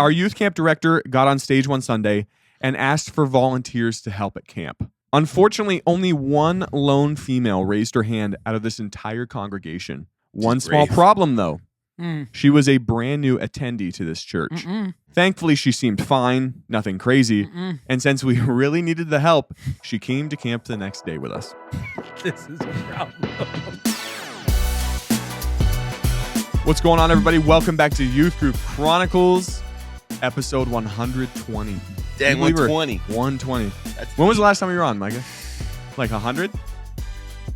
Our youth camp director got on stage one Sunday and asked for volunteers to help at camp. Unfortunately, only one lone female raised her hand out of this entire congregation. One small problem, though. She was a brand new attendee to this church. Thankfully, she seemed fine, nothing crazy. And since we really needed the help, she came to camp the next day with us. This is a problem. What's going on, everybody? Welcome back to Youth Group Chronicles, episode 120. Dang, 120. 120. When was the last time you were on, Micah? Like 100?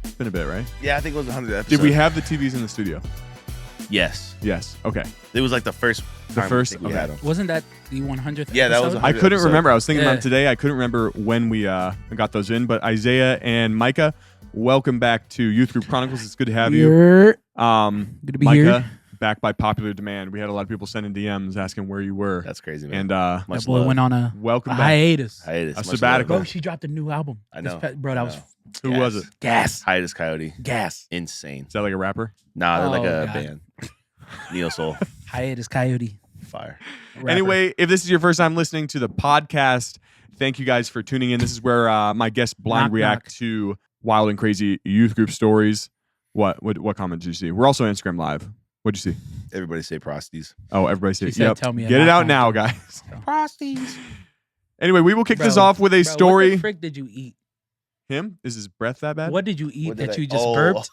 It's been a bit, right? Yeah, I think it was 100 episodes. Did we have the TVs in the studio? Yes. Yes. Okay. It was like the first time we had them. Wasn't that the 100th Yeah, that was episode? I couldn't episode. remember. I was thinking about it today. I couldn't remember when we got those in. But Isaiah and Micah, welcome back to Youth Group Chronicles. It's good to have you. Good to be Micah, here. back by popular demand. We had a lot of people sending DMs asking where you were. That's crazy, man. And That Much boy love. went on a welcome back. hiatus. Hiatus. A Much sabbatical. Bro, love. she dropped a new album. I know. Bro, that was Who was it? gas. Hiatus Coyote. Gas. Insane. Is that like a rapper? Nah, they're like Oh, a God. band. Neo Soul. Hiatus Coyote. Fire. Rapper. Anyway, if this is your first time listening to the podcast, thank you guys for tuning in. This is where my guests blind Knock, react knock. to wild and crazy youth group stories. What comment did you see? We're also on Instagram Live. What'd you see? Everybody say prosties. Oh, everybody say She said, yep. tell me a Get it knock, out knock. now, guys. Prosties. Anyway, we will kick this Bro, off with a Bro, story. What the frick did you eat? Him? Is his breath that bad? What did you eat What did that I- you just oh. burped?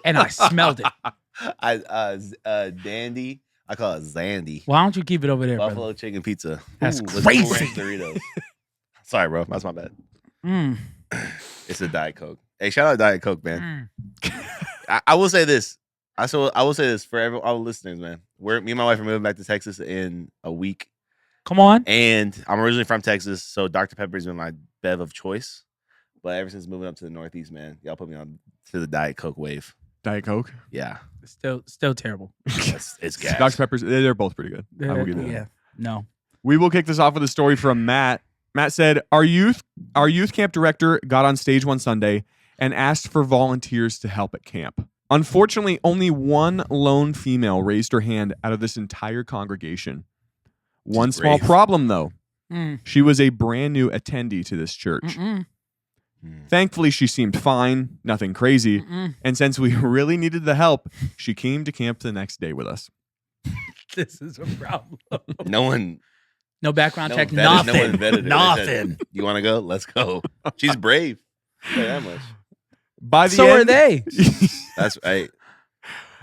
And I smelled it. Dandy. I call it Zandy. Why don't you keep it over there, Buffalo brother? chicken pizza. That's with crazy. Cool Ranch Doritos. Sorry, bro. That's my bad. Mm, It's a Diet Coke. Hey, shout out Diet Coke, man. mm. I will say this. I will say this for all the listeners, man. Me and my wife are moving back to Texas in a week, Come on. and I'm originally from Texas, so Dr. Pepper's been my bev of choice. But ever since moving up to the Northeast, man, y'all put me on to the Diet Coke wave. Diet Coke. Yeah, Still terrible. it's gas. Dr. Pepper's. They're both pretty good. I will give you that. Yeah. No. We will kick this off with a story from Matt. Matt said, our youth camp director got on stage one Sunday and asked for volunteers to help at camp. Unfortunately, only one lone female raised her hand out of this entire congregation. One She's small brave. problem, though. Mm. She was a brand new attendee to this church. Mm-mm. Thankfully, she seemed fine, nothing crazy. Mm-mm. And since we really needed the help, she came to camp the next day with us. This is a problem. No one, No background no check. one vetted, Nothing. no one vetted her. They Nothing. said, you want to go? Let's go. She's brave. Say that much. By the So end, are they. That's right.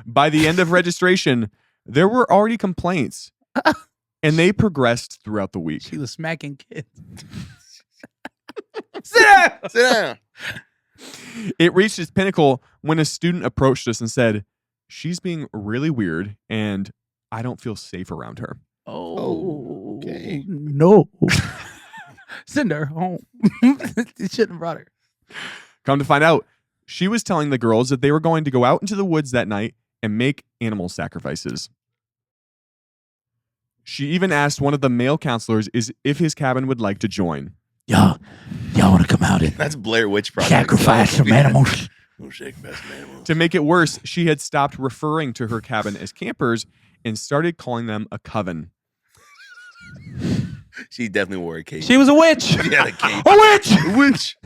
By the end of registration, there were already complaints, and they progressed throughout the week. She was smacking kids. Sit down. Sit down. It reached its pinnacle when a student approached us and said, "She's being really weird, and I don't feel safe around her." Oh, okay. No. Send her home. You shouldn't have brought her. Come to find out, she was telling the girls that they were going to go out into the woods that night and make animal sacrifices. She even asked one of the male counselors if his cabin would like to join. Y'all want to come out and That's Blair Witch Project. sacrifice some animals? Don't shake best animals. To make it worse, she had stopped referring to her cabin as campers and started calling them a coven. She definitely wore a cape. She was a witch. She had a cape. A witch. Witch.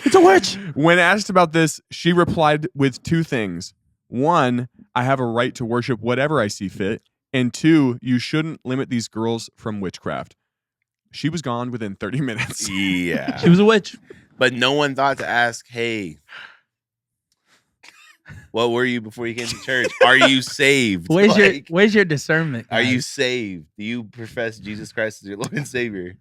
It's a witch. When asked about this, she replied with two things. One, I have a right to worship whatever I see fit. And two, you shouldn't limit these girls from witchcraft. She was gone within 30 minutes. Yeah. She was a witch. But no one thought to ask, hey, what were you before you came to church? Are you saved? Where's your discernment? Are you guys? saved? Do you profess Jesus Christ as your Lord and Savior?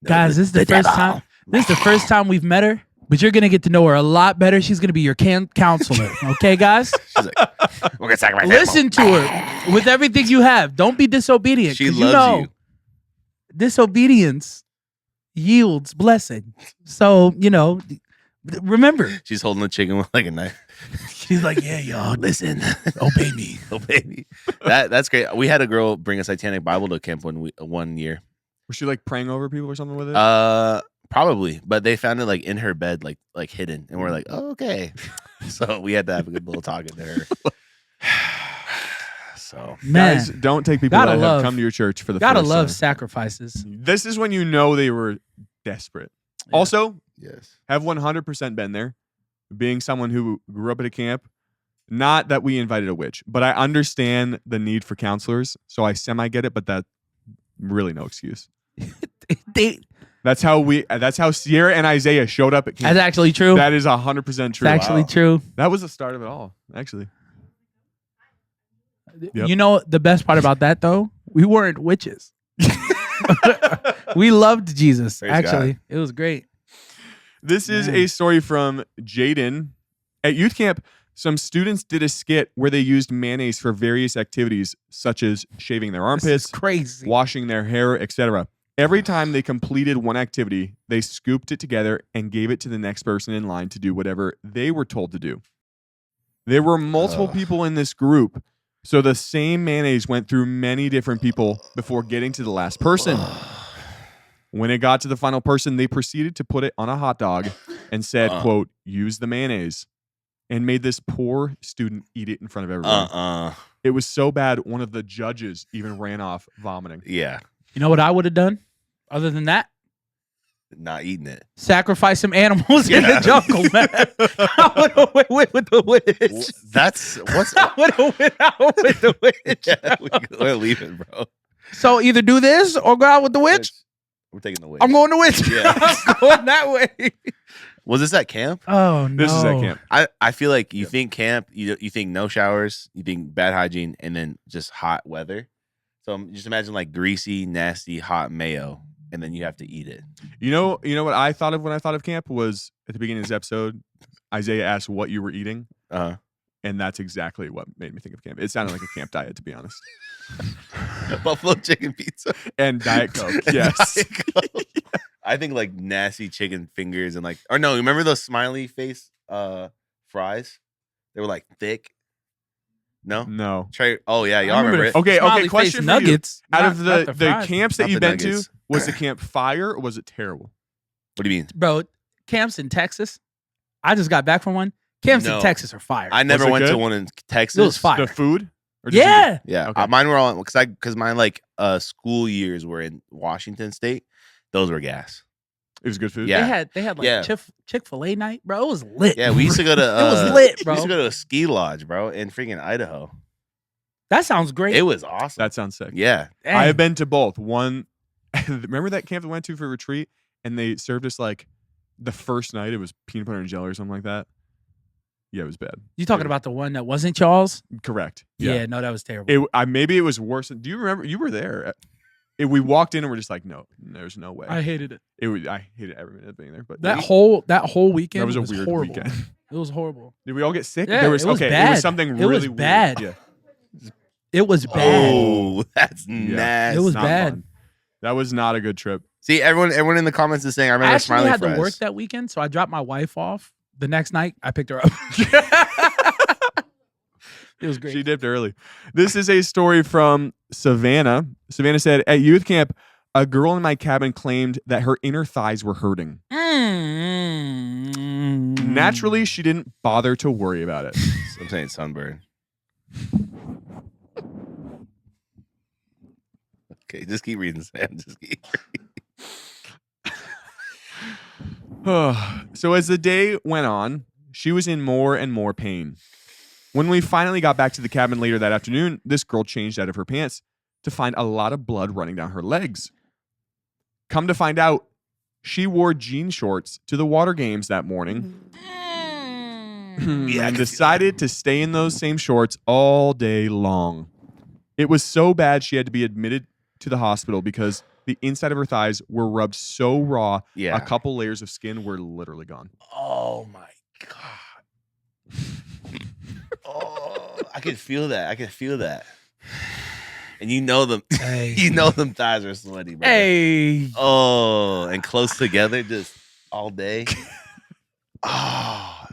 No, Guys, this is the first time. This is the first time we've met her, but you're gonna get to know her a lot better. She's gonna be your counselor. Okay, guys? She's like, we're gonna sacrifice Listen to her with everything you have. Don't be disobedient. She 'cause loves you. Disobedience yields blessing. So, remember. She's holding the chicken with like a knife. She's like, yeah, y'all, listen, obey me. Oh, baby. That's great. We had a girl bring a Satanic Bible to camp one year. Was she like praying over people or something with it? Probably, but they found it like in her bed, like hidden, and we're like, oh, okay. So we had to have a good little talking to her. So Man, Guys, don't take people Gotta that love- have come to your church for the gotta first love time. sacrifices. This is when you know they were desperate. Yeah. Also, yes, have 100% been there. Being someone who grew up at a camp, not that we invited a witch, but I understand the need for counselors, so I semi get it, but that really no excuse. That's how Sierra and Isaiah showed up at camp. That's actually true. That is 100% It's true. actually true. That was the start of it all, actually. Yep. You know the best part about that though? We weren't witches. We loved Jesus. Praise Actually, it was great. This is Man. a story from Jaden. At youth camp, some students did a skit where they used mayonnaise for various activities, such as shaving their This is armpits, crazy. washing their hair, etc. Every time they completed one activity, they scooped it together and gave it to the next person in line to do whatever they were told to do. There were multiple people in this group, so the same mayonnaise went through many different people before getting to the last person. When it got to the final person, they proceeded to put it on a hot dog and said, quote, use the mayonnaise, and made this poor student eat it in front of everyone. It was so bad, one of the judges even ran off vomiting. Yeah, You know what I would have done? Other than that, not eating it. sacrifice some animals in the jungle, man. I would have went with the witch. That's what's. I would have went out with the witch. Yeah, we're leaving, bro. So either do this or go out with the witch. We're taking the witch. I'm going to witch. Yeah. I'm going that way. Was this at camp? Oh no! This is at camp. I feel like you think camp, you think no showers, you think bad hygiene, and then just hot weather. So just imagine like greasy, nasty, hot mayo, and then you have to eat it. You know what I thought of when I thought of camp was at the beginning of this episode, Isaiah asked what you were eating, and that's exactly what made me think of camp. It sounded like a camp diet, to be honest. Buffalo chicken pizza And Diet Coke, yes. Diet Coke. I think like nasty chicken fingers and no, remember those smiley face fries? They were like thick. No? No. Oh yeah, y'all remember it. Okay, Smiley question face for you. nuggets. Out not- of not the fries. camps that Not you've the been to, nuggets. was the camp fire or was it terrible? What do you mean? Bro, camps in Texas. I just got back from one. Camps in No. Texas are fire. I never it went to good? one in Texas. It was fire. The food? Or just Yeah. Yeah, Okay. mine were all because mine school years were in Washington State. Those were gas. It was good food? Yeah. They had like Yeah. Chick-fil-A night, bro. It was lit. Yeah, we used to go to. It was lit, bro. We used to go to a ski lodge, bro, in freaking Idaho. That sounds great. It was awesome. That sounds sick. Yeah, Dang. I have been to both. One, remember that camp that we went to for retreat and they served us like the first night, it was peanut butter and jelly or something like that? Yeah, it was bad. You talking about the one that wasn't y'all's? Correct. Yeah, no, that was terrible. Maybe it was worse. Do you remember? You were there. We walked in and we're just like, no, there's no way. I hated it. I hated every minute of being there. But That whole weekend that was a weird horrible. weekend. It was horrible. Did we all get sick? Yeah, There was, it was okay. It bad. was something It really was weird. bad. Yeah. It was bad. Oh, that's nasty. It was Not bad. fun. That was not a good trip. See, everyone in the comments is saying, I I remember actually smiley had fries. to work that weekend, so I dropped my wife off. The next night, I picked her up. It was great. She dipped early. This is a story from Savannah. Savannah said, at youth camp, a girl in my cabin claimed that her inner thighs were hurting. Naturally, she didn't bother to worry about it. I'm saying sunburn. Okay, just keep reading, Sam. Just keep reading. So as the day went on, she was in more and more pain. When we finally got back to the cabin later that afternoon, this girl changed out of her pants to find a lot of blood running down her legs. Come to find out, she wore jean shorts to the water games that morning and decided to stay in those same shorts all day long. It was so bad she had to be admitted to the hospital because the inside of her thighs were rubbed so raw, Yeah. a couple layers of skin were literally gone. Oh my god. Oh, I could feel that. And you know them. Hey. You know them thighs are sweaty, bro. Hey. Oh, and close together, just all day. Oh,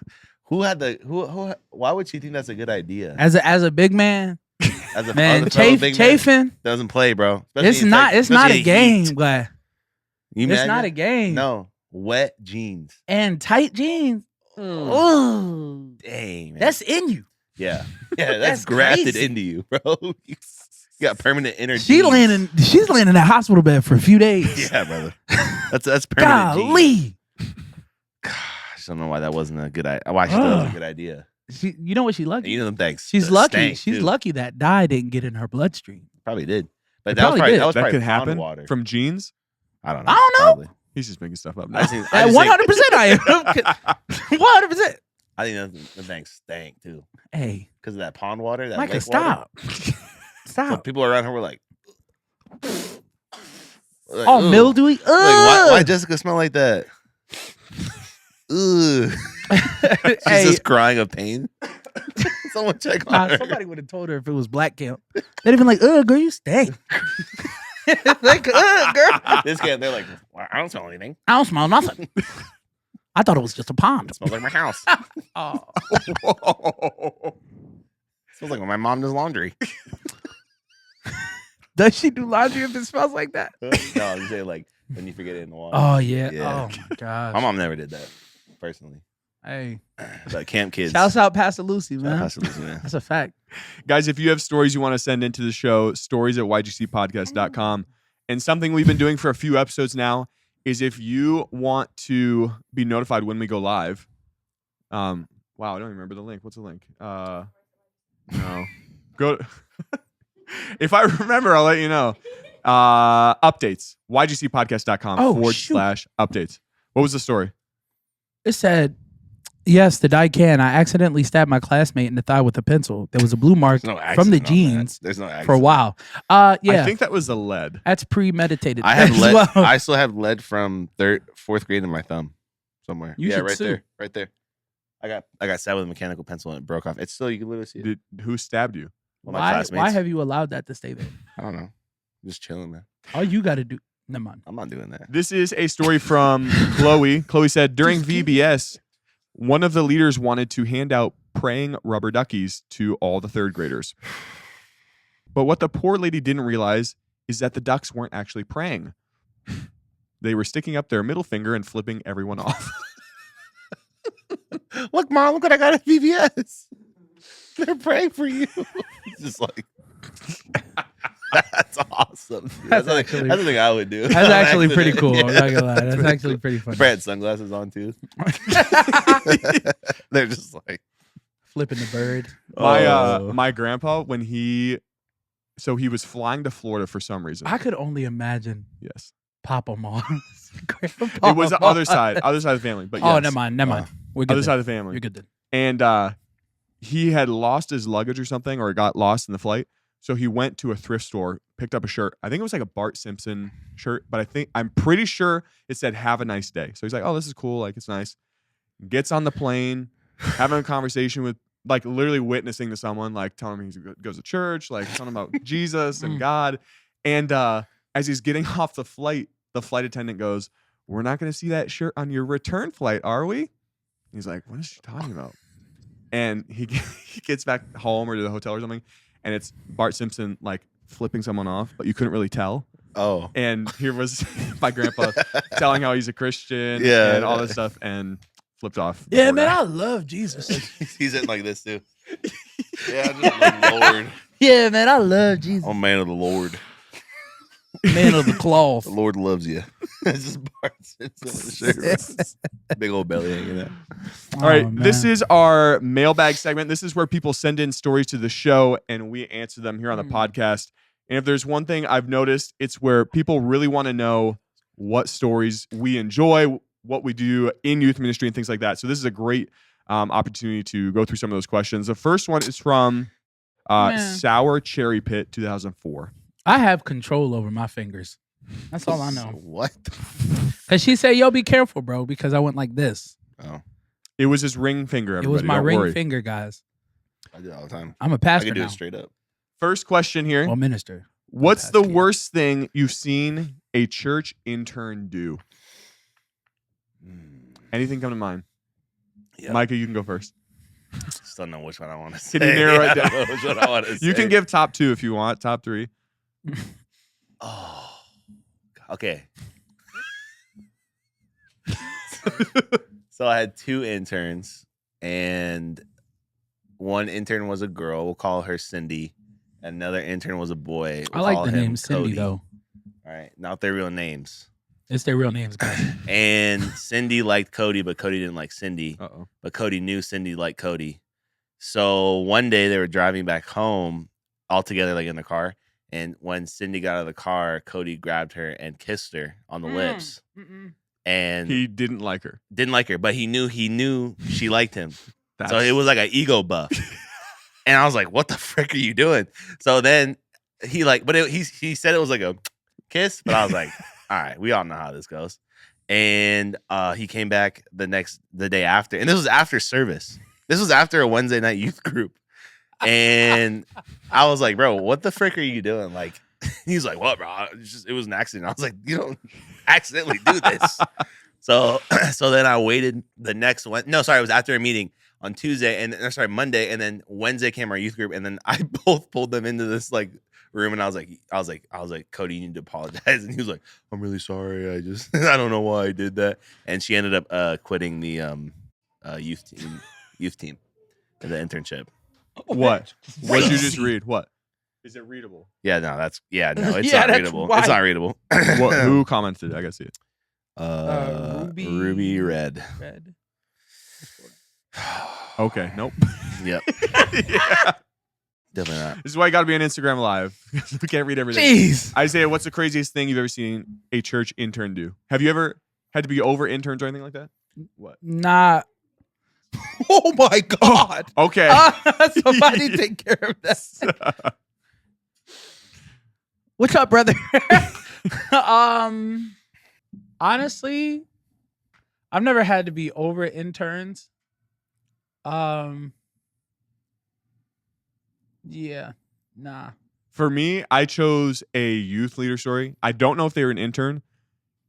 who had the who? Why would she think that's a good idea? As a big man, As a man, other fellow big man chafing. doesn't play, bro. Especially It's in not. Texas, It's not especially a game, heat. but You it's imagine? not a game. No, wet jeans. And tight jeans. Oh, Dang, man. that's in you. Yeah, that's That's grafted crazy. into you, bro. You got permanent inner. She's laying in that hospital bed for a few days. Yeah, brother. That's permanent. genes. Golly. Gosh, I don't know why that wasn't a good idea. Why she thought it was a good idea. You know what? She lucky. And you know them things. She's lucky. stank, She's too. lucky that dye didn't get in her bloodstream. Probably did. But It that was probably probably did. that was That probably could pond happen water. from genes. I don't know. I don't know. Probably. He's just making stuff up now. I just think 100% I am. 100%. I think the thing stank too Hey, because of that pond water. That Micah, lake water. stop. So Stop. people around her were like, Oh, "Ugh." mildewy. Like, why Jessica smell like that? Ugh. She's Hey, just crying of pain. Someone check on her. somebody would have told her if it was black camp. They'd have been like, "Ugh, girl, you stink." Like, "Ugh, girl, This camp, they're like, well, I don't smell anything. I don't smell nothing. I thought it was just a pond." It smells like my house. Oh. It smells like when my mom does laundry. Does she do laundry if it smells like that? No, I'm saying like when you forget it in the water. Oh yeah. Yeah. Oh my gosh. My mom never did that personally. Hey, But camp kids. shouts out Pastor Lucy, Shout out man. Pastor Lucy, man. That's a fact. Guys, if you have stories you want to send into the show, stories@ygcpodcast.com. And something we've been doing for a few episodes now is if you want to be notified when we go live. Wow, I don't even remember the link. What's the link? No. Go. If I remember, I'll let you know. Updates. ygcpodcast.com Oh, shoot. /updates. What was the story? It said, "Yes, the die can. I accidentally stabbed my classmate in the thigh with a pencil. There was a blue mark There's no from the accident on that. jeans There's no accident. for a while. Yeah, I think that was the lead. that's premeditated. I have as lead. well. I still have lead from fourth grade in my thumb somewhere. You yeah, should right sue. there, right there. I got stabbed with a mechanical pencil and it broke off. It's still you can literally see it. Who stabbed you? One of my Why classmates. have you allowed that to stay there? I don't know. Just chilling, man. All you got to do. Never mind. I'm not doing that. This is a story from Chloe. Chloe said, during Just kidding. VBS, one of the leaders wanted to hand out praying rubber duckies to all the third graders. But what the poor lady didn't realize is that the ducks weren't actually praying. They were sticking up their middle finger and flipping everyone off. Look, Mom, look what I got at VBS. They're praying for you. It's just like that's awesome. Dude. That's That's actually- the thing I would do. That's On actually pretty accident. cool. I'm Yeah, not gonna lie. That's pretty actually cool. pretty funny. Brad had sunglasses on too. They're just like Flipping the bird. My grandpa, when he was flying to Florida for some reason. I could only imagine Yes. Papa Mars. Grandpa It was the other side of the family. But Oh, yes. never mind. Never mind. We're good. Other then. side of the family. You're good then. And he had lost his luggage or something, or it got lost in the flight. So he went to a thrift store, picked up a shirt. I think it was like a Bart Simpson shirt, but I'm pretty sure it said "Have a nice day." So he's like, "Oh, this is cool. Like, it's nice." Gets on the plane, having a conversation with, like, literally witnessing to someone, like telling him he goes to church, like telling him about Jesus and God. And as he's getting off the flight attendant goes, "We're not going to see that shirt on your return flight, are we?" He's like, "What is she talking about?" And he gets back home or to the hotel or something, and it's Bart Simpson like flipping someone off, but you couldn't really tell. oh. And here was my grandpa telling how he's a Christian Yeah. and all this stuff, and flipped off. the Yeah, poor man, guy. I love Jesus. He's in like this too. Yeah, I just love the Lord. Yeah, man, I love Jesus. I'm a man of the Lord. Man of the cloth. The Lord loves you. It's just Bart Simpson in the shirt. Big old belly hanging out. All right, Oh, this man. is our mailbag segment. This is where people send in stories to the show, and we answer them here on the podcast. And if there's one thing I've noticed, it's where people really want to know what stories we enjoy, what we do in youth ministry, and things like that. So this is a great opportunity to go through some of those questions. The first one is from Man. Sour Cherry Pit 2004. I have control over my fingers. That's all I know. What? Cause she said, "Yo, be careful, bro," because I went like this. Oh, It was his ring finger, It everybody. was my Don't ring worry. finger, guys. I do it all the time. I'm a I pastor can do now. it straight up. First question here. Well, minister. What's the pastor. worst thing you've seen a church intern do? Anything come to mind? Yeah. Micah, you can go first. Still don't know which one I want to say. Can you narrow it I don't down? know which one I want to say. You can give top 2 if you want, top 3. Oh, okay. So I had 2 interns, and one intern was a girl. We'll call her Cindy. Another intern was a boy. I We'll like call the him name Cindy Cody. though. All right, not their real names. It's their real names, guys. And Cindy liked Cody, but Cody didn't like Cindy. Uh-oh. But Cody knew Cindy liked Cody. So one day they were driving back home all together, like in the car. And when Cindy got out of the car, Cody grabbed her and kissed her on the lips. And He didn't like her. didn't like her, but he knew she liked him. That's, So it was like an ego buff. And I was like, what the frick are you doing? So then he he said it was like a kiss, but I was like, all right, we all know how this goes. And he came back the day after. And this was after service. This was after a Wednesday night youth group. And I was like, bro, what the frick are you doing? Like, he's like, what, bro? It was an accident. I was like, you don't accidentally do this. So then I waited the next one. No, sorry, it was after a meeting on Tuesday Monday, and then Wednesday came our youth group, and then I both pulled them into this like room, and I was like, Cody, you need to apologize. And he was like, I'm really sorry. I don't know why I did that. And she ended up quitting the youth team, the internship. What? What did you just read? What? Is it readable? Yeah, no, it's Yeah, not that's readable. why. It's not readable. Who commented? I gotta see it. Ruby Red. Okay, nope. Yep. Yeah. Definitely not. This is why you gotta be on Instagram Live. We can't read everything. Jeez. Isaiah, what's the craziest thing you've ever seen a church intern do? Have you ever had to be over interns or anything like that? What? Nah. Oh my God. Okay. Somebody take care of that. What's up, brother? Honestly, I've never had to be over interns. Yeah, nah. For me, I chose a youth leader story. I don't know if they were an intern,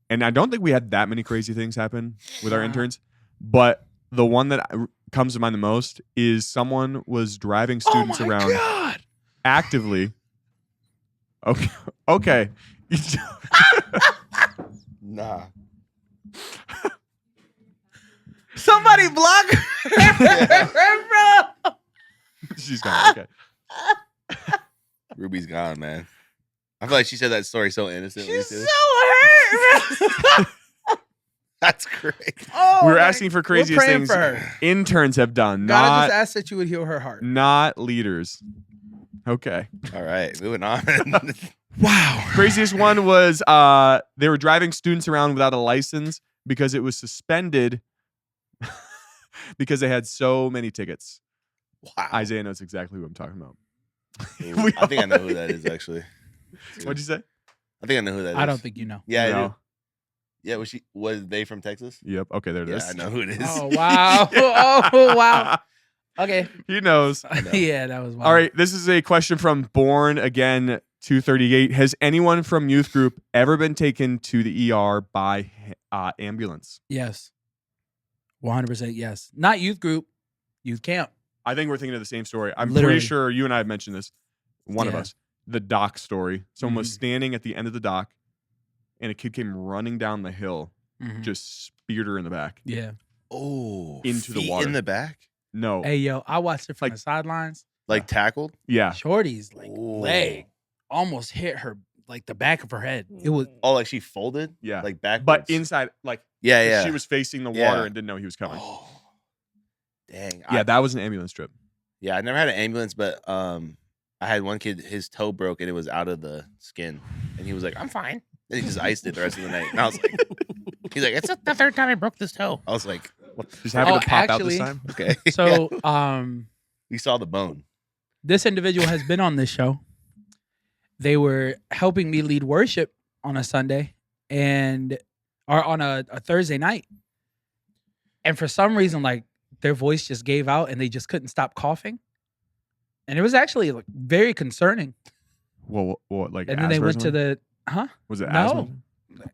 and I don't think we had that many crazy things happen with our interns. But the one that comes to mind the most is someone was driving students around God. actively. Okay. Okay. Nah. Somebody block her, bro. She's gone. Okay. Ruby's gone, man. I feel like she said that story so innocently. She's too. so hurt. That's great. Oh, We were asking for craziest we're praying things for her. interns have done, God, I not just asked that you would heal her heart. not leaders. Okay. All right, moving on. Wow. Craziest one was they were driving students around without a license because it was suspended because they had so many tickets. Wow. Isaiah knows exactly who I'm talking about. I think I know who that is, actually. What'd you say? I think I know who that is. I don't think you know. Yeah, I No. do. Yeah, was they from Texas? Yep. Okay, there it Yeah, is. I know who it is. Oh, wow. Oh, wow. Okay. He knows. Yeah, that was wild. All right, this is a question from Born Again 238. Has anyone from youth group ever been taken to the ER by ambulance? Yes. 100% yes. Not youth group, youth camp. I think we're thinking of the same story. I'm Literally. pretty sure you and I have mentioned this. One of Yeah. us. The dock story. Someone was Mhm. standing at the end of the dock, and a kid came running down the hill, Mhm. just speared her in the back. Yeah. Oh, Into the feet water. in the back, No. Hey, yo, I watched it from Like- the sidelines. like tackled. Yeah. Shorty's like Ooh. leg almost hit her, like the back of her head. It was Oh, like she folded. Yeah. like backwards. But inside, like, yeah. she was facing the water Yeah. and didn't know he was coming. Oh, dang. Yeah, that was an ambulance trip. Yeah, I never had an ambulance, but I had one kid, his toe broke and it was out of the skin, and he was like, "I'm fine." And he just iced it the rest of the night, and I was like, "He's like, it's the third time I broke this toe." I was like, "What? Just having Oh, to pop out actually- this time. Okay." so. We saw the bone. This individual has been on this show. They were helping me lead worship on a Sunday or on a Thursday night. And for some reason, like their voice just gave out and they just couldn't stop coughing. And it was actually like very concerning. Well, what, like, And then they asthma or went to something? the, Was it No. asthma?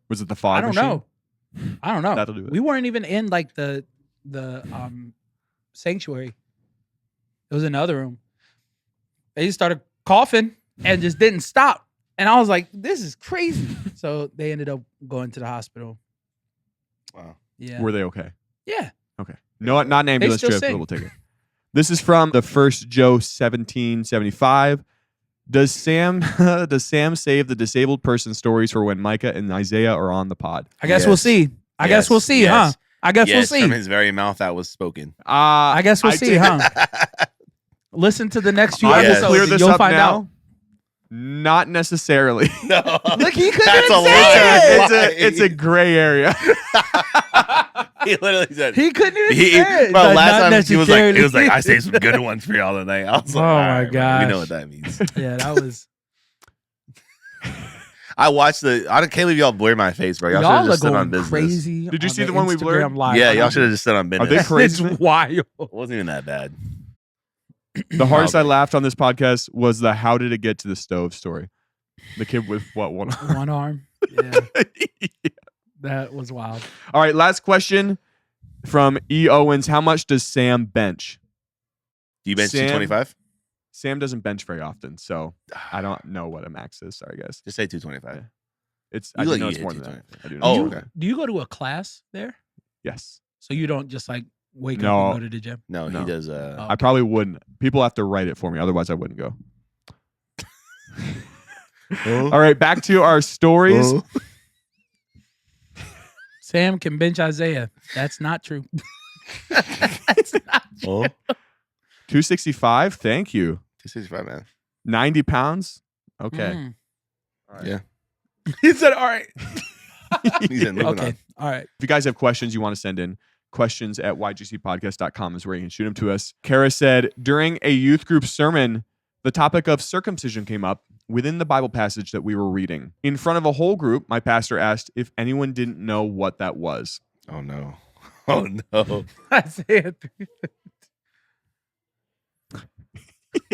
Was it the fog I don't machine? know. I don't know. That'll do it. We weren't even in like the sanctuary. It was in the other room. They just started coughing and just didn't stop. And I was like, this is crazy. So they ended up going to the hospital. Wow. Yeah. Were they okay? Yeah. Okay. No, not an ambulance still trip, but sing. we'll take it. This is from the first Joe 1775. Does Sam save the disabled person stories for when Micah and Isaiah are on the pod? I guess we'll see. I guess we'll see, huh? I guess we'll see. From his very mouth that was spoken. I guess we'll see, huh? Listen to the next few I will episodes clear and this you'll up find now. out. Not necessarily. No. Look, he couldn't That's even a say lie. it. It's a gray area. He literally said. He couldn't even say it. Bro, Not last time he was necessarily. like, I saved some good ones for y'all tonight. I was like, Oh all my right, gosh. we know what that means. Yeah, that was. I watched I can't believe y'all blur my face, bro. Y'all should have Y'all are just stood on going business. crazy. Did you on see the one we blurred? Instagram Live. Yeah, y'all should have just stood on business. Are they crazy? It's wild. It wasn't even that bad. The hardest I laughed on this podcast was the "How did it get to the stove" story. The kid with what one arm? One arm. Yeah, that was wild. All right, last question from E. Owens. How much does Sam bench? Do you bench Sam- 225? Sam doesn't bench very often, so I don't know what a max is. Sorry, guys. Just say 225. Yeah. It's You I do look know it's you more hit than that. 225. I do know. Oh, it's- okay. Do you go to a class there? Yes. So you don't just like wake No. up and go to the gym? No, No. he does. Oh. I probably wouldn't. People have to write it for me, otherwise I wouldn't go. All right, back to our stories. Sam can bench Isaiah. That's not true. That's not true. 265. Thank you. 265, man. 90 pounds. Okay. Mm. All right. Yeah. He said, "All right." He said, moving Okay. on. All right. If you guys have questions you want to send in, questions@ygcpodcast.com is where you can shoot them to us. Kara said, during a youth group sermon, the topic of circumcision came up within the Bible passage that we were reading. In front of a whole group, my pastor asked if anyone didn't know what that was. Oh, no. Oh, no. Isaiah.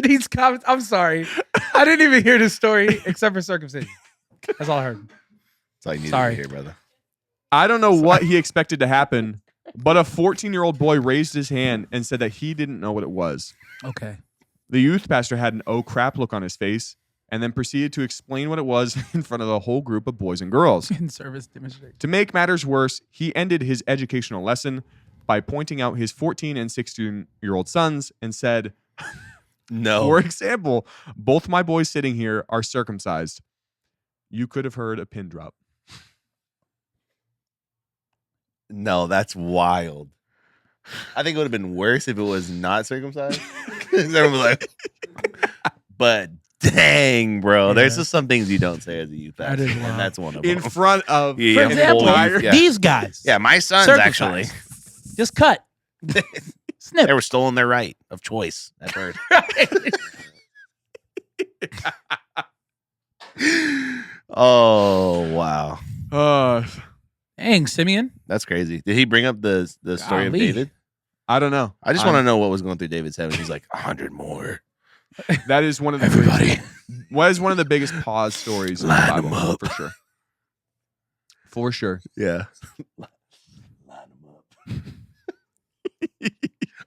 These comments. I'm sorry. I didn't even hear this story except for circumcision. That's all I heard. That's all you needed Sorry. to hear, brother. I don't know what he expected to happen, but a 14-year-old boy raised his hand and said that he didn't know what it was. Okay. The youth pastor had an oh crap look on his face and then proceeded to explain what it was in front of the whole group of boys and girls. In service demonstration. To make matters worse, he ended his educational lesson by pointing out his 14 and 16-year-old sons and said, No. for example, both my boys sitting here are circumcised. You could have heard a pin drop. No, that's wild. I think it would have been worse if it was not circumcised. Everyone was like, but dang, bro. Yeah. There's just some things you don't say as a youth That pastor, is and wild. that's one of In them. front of Yeah, For yeah, example, full- yeah. these guys. Yeah, my sons Circumcised. actually. Just cut. Snip. They were stolen their right of choice at birth. Oh, wow. Dang, Simeon. That's crazy. Did he bring up the story of Golly. David? I don't know. I just want to know what was going through David's head. He's like, 100 more. That is one of the what is one of the biggest pause stories in the Line 'em Bible up. for sure. For sure. Yeah. Line them up.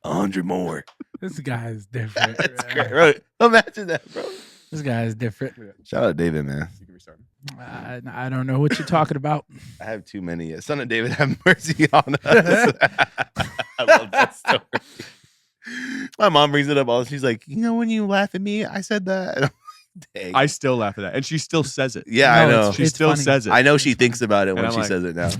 100 more. This guy is different. That's man. great. Bro, imagine that, bro. This guy is different. Shout out David, man. I don't know what you're talking about. I have too many. Son of David, have mercy on us. I love that story. My mom brings it up all. She's like, you know, when you laugh at me, I said that. And I'm like, dang. I still laugh at that. And she still says it. Yeah, No, I know. it's- She still funny. says it. I know she thinks about it And when I'm she like- says it now.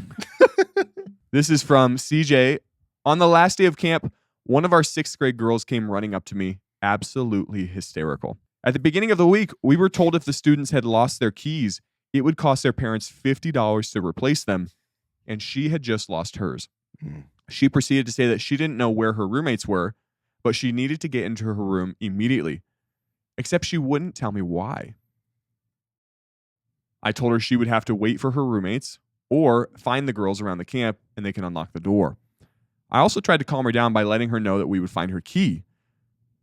This is from CJ. On the last day of camp, one of our 6th grade girls came running up to me, absolutely hysterical. At the beginning of the week, we were told if the students had lost their keys, it would cost their parents $50 to replace them, and she had just lost hers. Hmm. She proceeded to say that she didn't know where her roommates were, but she needed to get into her room immediately, except she wouldn't tell me why. I told her she would have to wait for her roommates or find the girls around the camp and they can unlock the door. I also tried to calm her down by letting her know that we would find her key.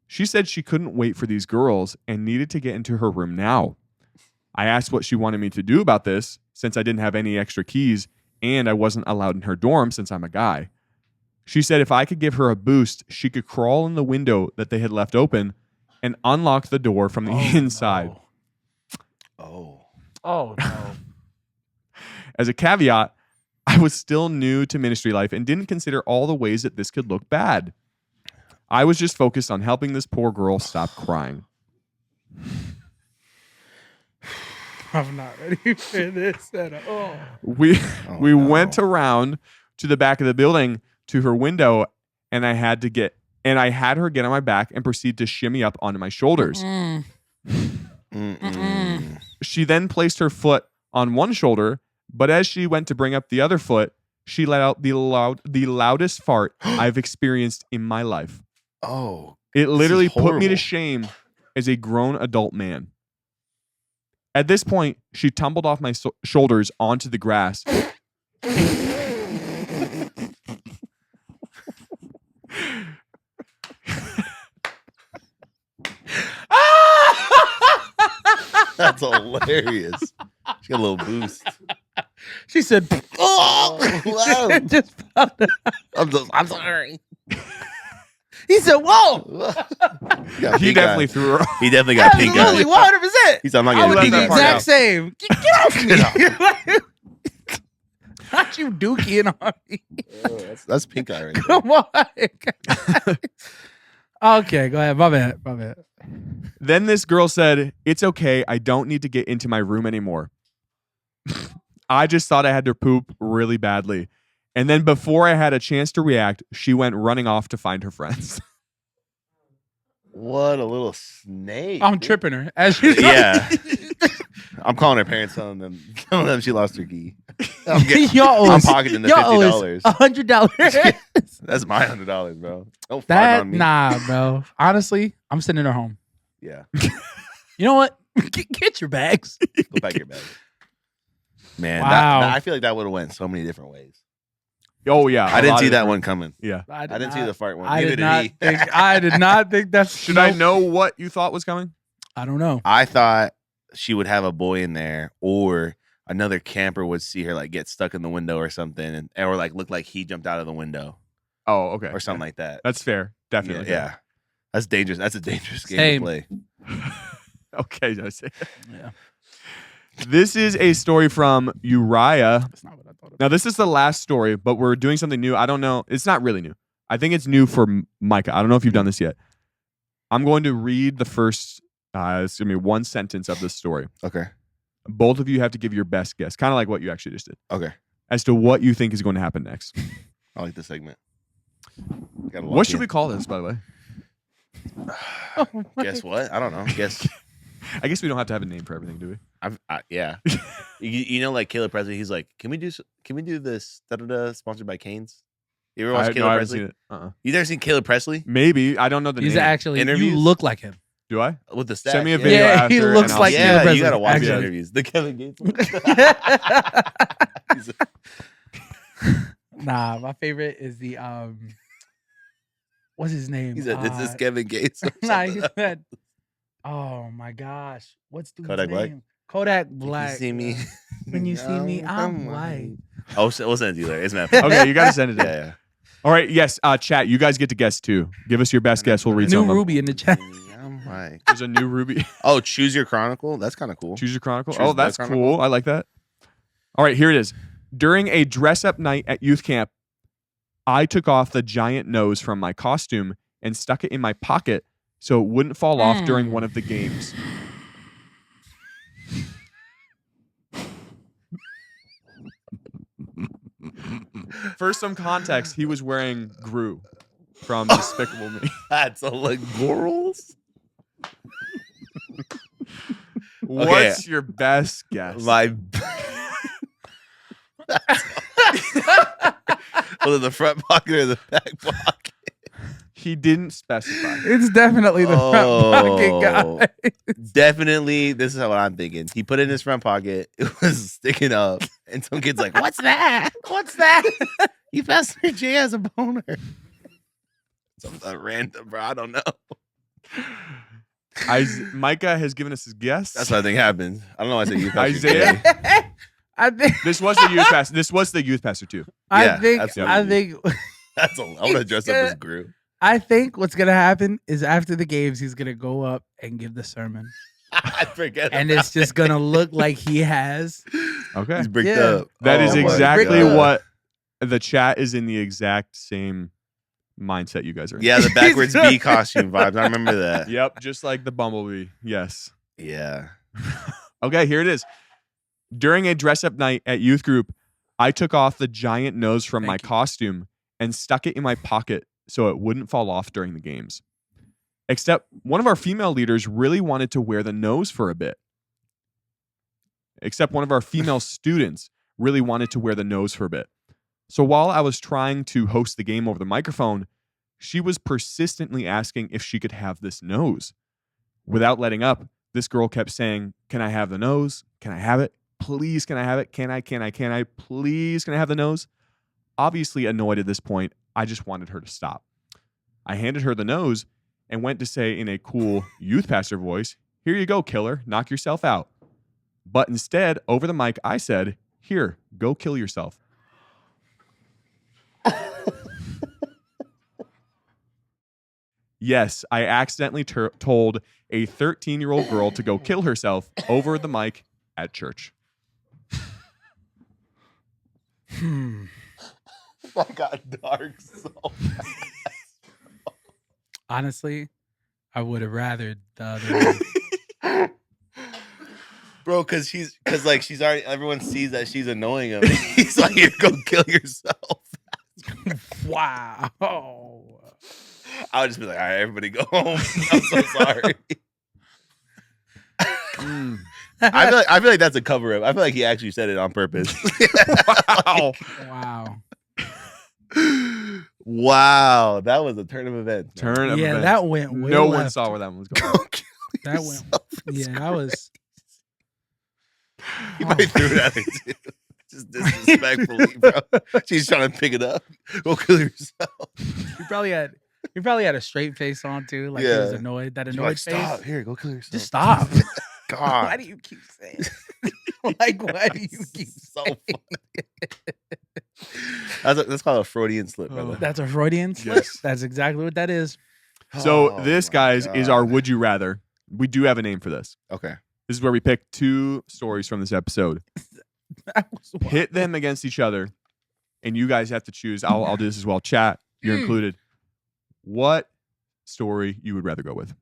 She said she couldn't wait for these girls and needed to get into her room now. I asked what she wanted me to do about this since I didn't have any extra keys and I wasn't allowed in her dorm since I'm a guy. She said if I could give her a boost, she could crawl in the window that they had left open and unlock the door from the inside. Oh. Oh no. As a caveat, I was still new to ministry life and didn't consider all the ways that this could look bad. I was just focused on helping this poor girl stop crying. I'm not ready for this at all. We went around to the back of the building to her window, and I had her get on my back and proceed to shimmy up onto my shoulders. She then placed her foot on one shoulder, but as she went to bring up the other foot, she let out the loudest fart I've experienced in my life. Oh, it literally put me horrible. to shame as a grown adult man. At this point, she tumbled off my shoulders onto the grass. That's hilarious. She got a little boost. She said, Oh, wow. just found out. I'm sorry. He said, whoa. He definitely threw her off. He definitely got pink eye. Absolutely, 100%. He said, I'm not I would getting do pink the eye. exact same. Get off me. Not you dookie on me. That's pink eye right there. Come on. Okay, go ahead. My bad. Then this girl said, "It's okay. I don't need to get into my room anymore." I just thought I had to poop really badly. And then before I had a chance to react, she went running off to find her friends. What a little snake. I'm dude. tripping her. As you Yeah. I'm calling her parents, telling them she lost her key. I'm I'm pocketing the $50. $100. That's my $100, bro. Don't fart That on me. nah, bro. Honestly, I'm sending her home. Yeah. You know what? Get your bags. Go pack your bag. Man, Wow. I feel like that would have went so many different ways. Oh yeah, I didn't see that one coming. Yeah. I didn't see the fart one. I Neither did he. I did not think that's. Should I know what you thought was coming? I don't know. I thought she would have a boy in there, or another camper would see her like get stuck in the window or something, or like look like he jumped out of the window Oh, okay. or something like that. That's fair. Definitely. Yeah. That's dangerous. That's a dangerous game Same. to play. Okay. That's it. Yeah. This is a story from Uriah. That's not what I thought. Now, this is the last story, but we're doing something new. I don't know. It's not really new. I think it's new for Micah. I don't know if you've done this yet. I'm going to read the first, it's going to be one sentence of this story. Okay. Both of you have to give your best guess, kind of like what you actually just did, Okay. as to what you think is going to happen next. I like this segment. What should we call this, by the way? Guess what? I don't know. Guess. I guess we don't have to have a name for everything, do we? Yeah. you know, like Caleb Presley. He's like, can we do this? Sponsored by Canes. You ever watch Caleb I haven't Presley? seen it. You never seen Caleb Presley Maybe. I don't know the He's name. actually. You Interviews? look like him. Do I? with the stats? Send me a video Yeah, after. he and looks I'll like see Caleb it. Yeah, Presley, you gotta watch the actually. interviews. The Kevin Gates one. Nah, my favorite is the what's his name? He said, "This is Kevin Gates." or Nah, he something. said, oh my gosh, what's the Kodak Black? name? Kodak If Black. You see me. When you see me, I'm white. Oh, we'll send it to you later. It's Matt. Okay, you got to send it in. Yeah. All right, yes, chat, you guys get to guess too. Give us your best guess. We'll read New some of them. Ruby in the chat. I'm white. There's a new Ruby. Oh, choose your chronicle. That's kind of cool. Choose your Chronicle. Choose Oh, the that's Chronicle. cool. I like that. All right, here it is. During a dress-up night at youth camp, I took off the giant nose from my costume and stuck it in my pocket so it wouldn't fall off during one of the games. For some context, he was wearing Gru from Despicable Me. That's a like girls. What's your best guess? My. Was it the front pocket or the back pocket? He didn't specify. It's definitely the front pocket guy. Definitely, this is what I'm thinking. He put it in his front pocket. It was sticking up, and some kid's like, "What's that? What's that?" You Pastor Jay has a boner. Something random, bro. I don't know. Micah has given us his guess. That's what I think happened. I don't know why I said you Pastor Isaiah? Jay. I think. This was the youth pastor. This was the youth pastor too. Yeah, I think. absolutely. I I'm gonna dress up as Gru. what's gonna happen is after the games, he's gonna go up and give the sermon, I forget. and it's just gonna look like he has. Okay. He's bricked Yeah. up. That is Oh my exactly God. what the chat is in the exact same mindset you guys are in. Yeah, the backwards bee costume vibes. I remember that. Yep, just like the bumblebee. Yes. Yeah. Okay, here it is. During a dress-up night at youth group, I took off the giant nose from my costume and stuck it in my pocket so it wouldn't fall off during the games. Except one of our female leaders really wanted to wear the nose for a bit. Except one of our female students really wanted to wear the nose for a bit. So while I was trying to host the game over the microphone, she was persistently asking if she could have this nose. Without letting up, this girl kept saying, "Can I have the nose? Can I have it? Please, can I have it? Can I? Please, can I have the nose?" Obviously annoyed at this point, I just wanted her to stop. I handed her the nose and went to say in a cool youth pastor voice, "Here you go, killer. Knock yourself out." But instead, over the mic, I said, "Here, go kill yourself." Yes, I accidentally told a 13-year-old girl to go kill herself over the mic at church. That got dark so fast. Honestly, I would have rathered the other one. Bro, because she's already, everyone sees that she's annoying him. He's like, "Here, go kill yourself." Wow. I would just be like, "All right, everybody go home." I'm so sorry. I feel like that's a cover up. I feel like he actually said it on purpose. Wow. Wow. Wow, that was a turn of events. Turn of events. That went way No left. one saw where that one was going. That went. Yeah, that was. He might threw it at her too. Just disrespectfully, bro. She's trying to pick it up. Go kill yourself. He probably had a straight face on too, like he was annoyed. That She's annoyed like, face. "Stop. Here, go kill yourself." Just stop. God. Why do you keep saying? Like, why do you keep so saying? funny? That's called a Freudian slip, brother. That's a Freudian slip. Yes. That's exactly what that is. So Oh this, my guys, is our God. Would You Rather. We do have a name for this. Okay. This is where we pick two stories from this episode, That was wild. pit them against each other, and you guys have to choose. I'll do this as well. Chat, you're included. What story you would rather go with?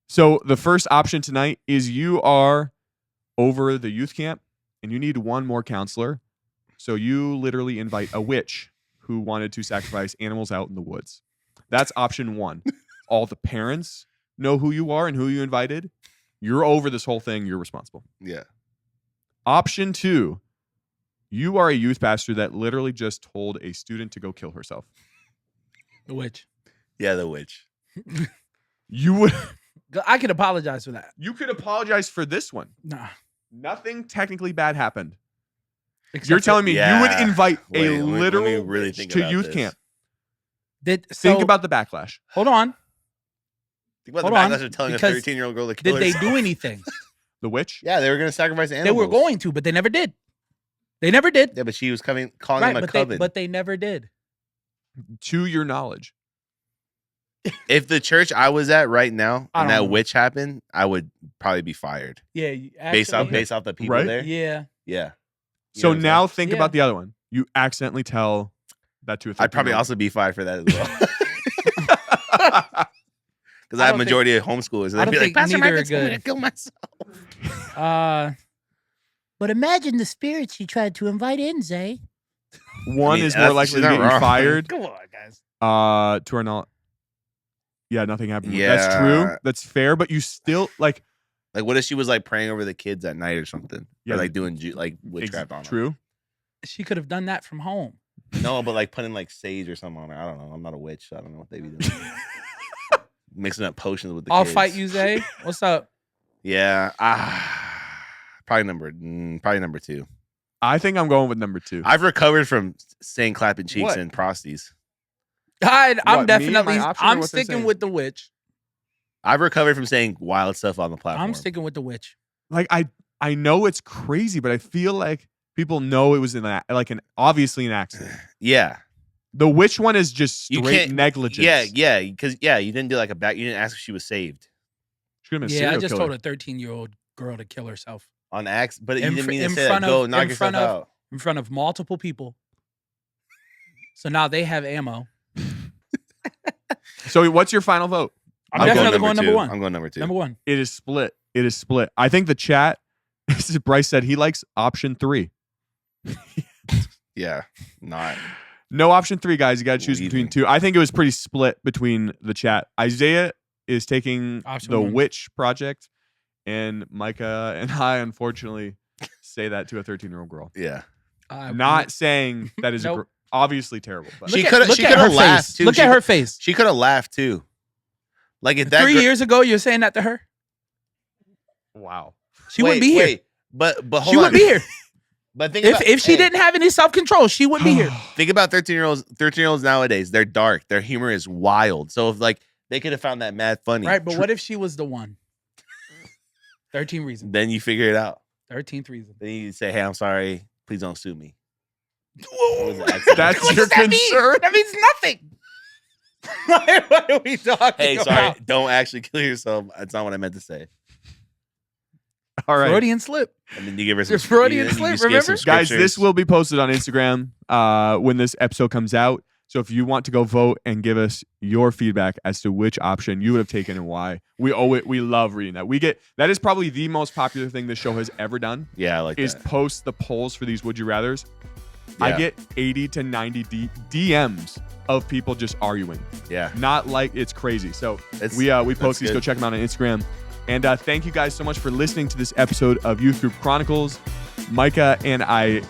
So the first option tonight is you are over the youth camp and you need one more counselor. So you literally invite a witch who wanted to sacrifice animals out in the woods. That's option one. All the parents know who you are and who you invited. You're over this whole thing. You're responsible. Yeah. Option two, you are a youth pastor that literally just told a student to go kill herself. The witch. Yeah, the witch. You would. I could apologize for that. You could apologize for this one. Nah. Nothing technically bad happened. Except You're for- telling me you would invite Wait, a let me literal really witch think to about youth this. camp. Think Think about the backlash. Hold on. Think about Hold the on, backlash of telling a because 13-year-old girl to kill Did they herself. do anything? The witch? Yeah, they were going to sacrifice They animals. were going to, but they never did. They never did. Yeah, but she was calling Right, him a coven. but they never did. To your knowledge. If the church I was at right now I and don't that know. witch happened, I would probably be fired Yeah, based actually, off the people Right? there. Yeah. Yeah. You So know what I'm now saying? think Yeah. about the other one. You accidentally tell that to a 13-year-old. I'd probably also be fired for that as well. Because I I have don't think- majority of homeschoolers, and I they'd don't be like, think "Pastor neither Mike, are I'm going to good. kill myself." But imagine the spirits you tried to invite in, Zay. One I mean, is more that's- likely she's to not get you wrong. fired. Come on, guys. To our knowledge. Yeah, nothing happened. That's true. Yeah. That's fair, but you still like Like, what if she was like praying over the kids at night or something? Yeah, Or like doing like witchcraft on them? true. She could have done that from home. No, but like putting like sage or something on her. I don't know. I'm not a witch. So I don't know what they be doing. Mixing up potions with the I'll kids. fight you, Zay. What's up? Yeah. Probably number two. I think I'm going with number two. I've recovered from saying clapping cheeks What? and prosties. I'm What, me, definitely. my option, or I'm what they're sticking saying? with the witch. I've recovered from saying wild stuff on the platform. I'm sticking with the witch. Like I know it's crazy, but I feel like people know it was obviously an accident. Yeah. The witch one is just You straight can't- negligence. Yeah. Because you didn't do like a back. You didn't ask if she was saved She could have been a Yeah, I serial just killer. told a 13-year-old girl to kill herself on acts, but you In didn't fr- mean to in say that. front Go of- knock in yourself front of- out. in front of multiple people. So now they have ammo. So what's your final vote? I'm definitely going number 1. I'm going number 2. Number 1. It is split. I think the chat, Bryce said he likes option 3. Yeah, not. No option 3, guys. You got to choose Leaving. between 2. I think it was pretty split between the chat. Isaiah is taking Option the 1. Witch project, and Micah and I, unfortunately, say that to a 13-year-old girl. Yeah. Not saying that is Nope. obviously terrible. But She Look coulda- at she her coulda face. laughed, too. Look She at could- her face. She could have laughed too. Like if that 3 years ago, you're saying that to her. wow. She wouldn't be here. But hold She on. wouldn't be here. But think If she didn't have any self control, she wouldn't be here. think about 13-year-olds nowadays. They're dark. Their humor is wild. So if like they could have found that mad funny. Right, but what if she was the one? 13 reasons. Then you figure it out. 13th reason. Then you say, "Hey, I'm sorry. Please don't sue me." Whoa. was an accident. That's What your does that mean? concern? That means nothing. What are we talking Hey, sorry. about? Don't actually kill yourself. That's not what I meant to say. All right. Freudian slip. And then you give her some Your Freudian you slip, just give remember? some Guys, scriptures. this will be posted on Instagram when this episode comes out. So if you want to go vote and give us your feedback as to which option you would have taken and why, we owe it. We love reading that. That is probably the most popular thing this show has ever done. Yeah, I like is that. post the polls for these would you rathers. I Yeah. get 80 to 90 DMs of people just arguing. Yeah. Not like it's crazy. So It's- we post that's these. good. Go check them out on Instagram. And thank you guys so much for listening to this episode of Youth Group Chronicles. Micah and I,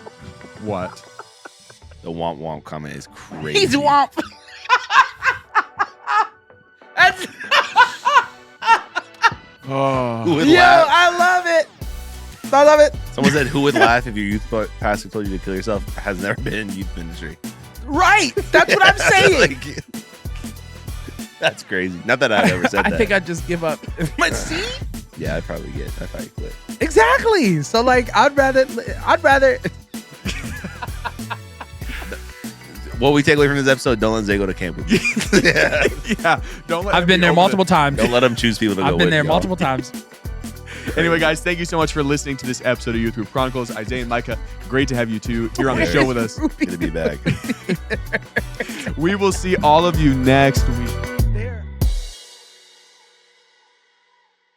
what? The womp womp comment is crazy. He's womp. That's Oh, Who would yo, laugh? I love it. I love it. Someone said, "Who would laugh if your youth pastor told you to kill yourself?" Has never been in youth ministry. Right. That's what I'm saying. Like, that's crazy. Not that I've ever said that. I think I'd just give up. But see? Yeah, I'd probably quit. Exactly. So like I'd rather What we take away from this episode: don't let Zay go to camp with you. Yeah. yeah. Don't let I've him been be there over multiple times. Don't let them choose people to go I've with. been there y'all. multiple times. Anyway, guys, thank you so much for listening to this episode of Youth Group Chronicles. Isaiah and Micah, great to have you two here on the show with us. Good to be back. We will see all of you next week.